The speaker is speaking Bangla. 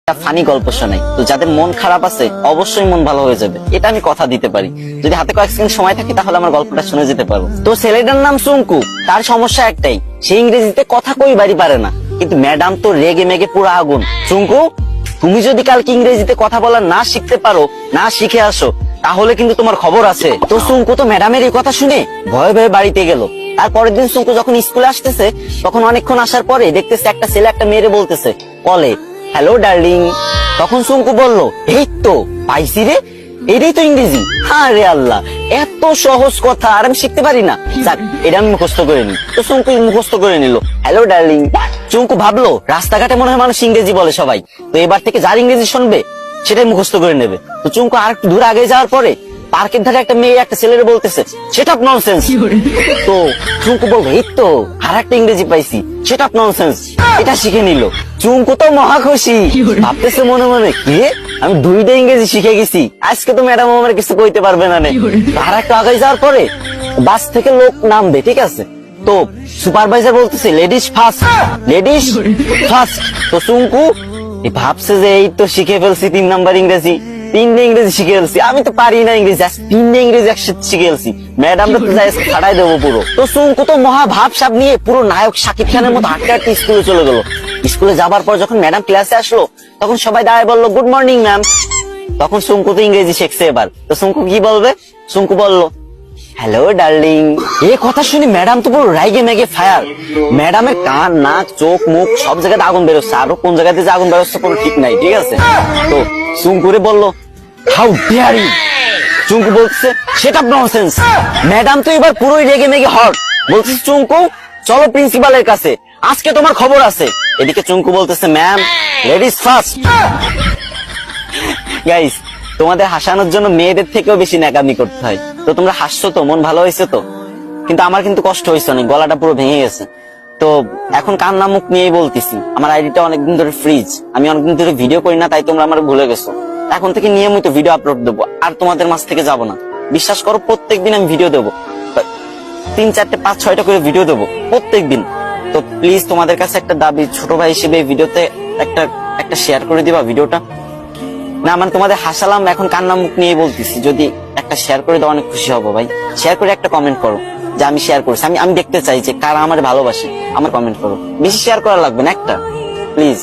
ফানি গল্প শোনাই, তো যাদের মন খারাপ আছে অবশ্যই মন ভালো হয়ে যাবে, এটা আমি কথা দিতে পারি। যদি হাতে কয়েক সেকেন্ড সময় থাকে তাহলে আমার গল্পটা শুনে যেতে পারবো। তো ছেলেটার নাম চুঙ্কু, তার সমস্যা একটাই, সে ইংরেজিতে কথা কইবারই পারে না, কিন্তু ম্যাডাম তো রেগে মেগে পুরো আগুন। চুঙ্কু, তুমি যদি কালকে ইংরেজিতে কথা বলা না শিখতে পারো, না শিখে আসো, তাহলে কিন্তু তোমার খবর আছে। তো চুঙ্কু তো ম্যাডামের এই কথা শুনে ভয়ে ভয়ে বাড়িতে গেল। তার পরের দিন চুঙ্কু যখন স্কুলে আসতেছে, তখন অনেকক্ষণ আসার পরে দেখতেছে একটা ছেলে একটা মেয়েরে বলতেছে কলে, হ্যালো ডার্লিং। তখন চুঙ্কু বলল, এই তো পাইছি রে, এটাই তো ইংরেজি। হ্যাঁ রে আল্লাহ, এত সহজ কথা আর আমি শিখতে পারি না, যাক এটা আমি মুখস্থ করে নি। তো চুঙ্কু মুখস্থ করে নিল, হ্যালো ডার্লিং। চুঙ্কু ভাবলো রাস্তাঘাটে মনে হয় মানুষ ইংরেজি বলে সবাই, তো এবার থেকে যার ইংরেজি শুনবে সেটাই মুখস্থ করে নেবে। তো চুঙ্কু আর একটু দূর আগে যাওয়ার পরে পার্কের ধারে একটা মেয়ে একটা ছেলের বলতেছে, সেটা ননসেন্স। তো চুঙ্কু বলবে, এই তো আর একটা ইংরেজি পাইছি, সেটা ননসেন্স, এটা শিখে নিল। চুঙ্কু তো মহা খুশি, ভাবতেছে মনে মনে, কি আমি দুইটা ইংরেজি শিখে গেছি, আজকে তো ম্যাডাম আমার কিছু কইতে পারবে না। আর একটু আগে যাওয়ার পরে বাস থেকে লোক নামবে, ঠিক আছে, তো সুপারভাইজার বলতেছে লেডিস ফার্স্ট, লেডিস ফার্স্ট। তো চুঙ্কু ভাবছে যে এই তো শিখে ফেলছি 3 নাম্বার ইংরেজি, 3টে ইংরেজি শিখে ফেলছি, আমি তো পারি না ইংরেজি, 3টে ইংরেজি একসাথে শিখে ফেলছি, ম্যাডাম তো ছাড়াই দেবো পুরো। তো চুঙ্কু তো মহা ভাবসাব নিয়ে পুরো নায়ক শাকিব খানের মতো হাঁটতে হাঁটতে স্কুলে চলে গেল। স্কুলে যাবার পর যখন ম্যাডাম ক্লাসে আসলো, তখন সবাই দাঁড়ায় বললো, গুড মর্নিং ম্যাম। তখন চুঙ্কু তো ইংরেজি শিখছে এবার, তো চুঙ্কু কি বলবে? চুঙ্কু বলল, হ্যালো ডার্লিং। এই কথা শুনে ম্যাডাম তো পুরো রাইগে মেগে ফায়ার। ম্যাডামের কান, নাক, চোখ, মুখ সব জায়গাতে আগুন বেরোচ্ছে, আরো কোন জায়গাতে যে আগুন বেরোচ্ছে কোনো ঠিক নাই, ঠিক আছে। তো চুঙ্কুরে বললো, হাউ ডেয়ার ইউ। চুঙ্কু বলছে, সেটা ননসেন্স। ম্যাডাম তো এবার পুরোই রেগে মেগে হট, বলছে, চুঙ্কু চলো প্রিন্সিপালের কাছে, আজকে তোমার খবর আছে। এদিকে চুঙ্কু বলতেছে, ম্যাম লেডিস ফার্স্ট। গাইস, তোমাদের হাসানোর জন্য মেয়েদের থেকেও বেশি ন্যাকামি করতে হয়। তো তোমরা হাসছো তো, মন ভালো হয়েছে তো, কিন্তু আমার কিন্তু কষ্ট হয়েছে অনেক, গলাটা পুরো ভেঙে গেছে। তো এখন কান্না মুখ নিয়েই বলতেছি, আমার আইডিটা অনেকদিন ধরে ফ্রিজ, আমি অনেকদিন ধরে ভিডিও করি না, তাই তোমরা আমার ভুলে গেছো। এখন থেকে নিয়মিত ভিডিও আপলোড দেবো, আর তোমাদের মাঝ থেকে যাবো না, বিশ্বাস করো। প্রত্যেকদিন আমি ভিডিও দেবো, 3, 4, 5, 6টা করে ভিডিও দেবো প্রত্যেকদিন। তো প্লিজ তোমাদের কাছে একটা দাবি, ছোট ভাই হিসেবে ভিডিওতে একটা শেয়ার করে দিবা ভিডিওটা। না মানে তোমাদের হাসালাম, এখন কান্না মুখ নিয়ে বলতেছি, যদি একটা শেয়ার করে দাও অনেক খুশি হবো ভাই। শেয়ার করে একটা কমেন্ট করো যে আমি শেয়ার করেছি, আমি দেখতে চাই যে কারা আমার ভালোবাসে, আমার কমেন্ট করো। বেশি শেয়ার করা লাগবে না, একটা প্লিজ।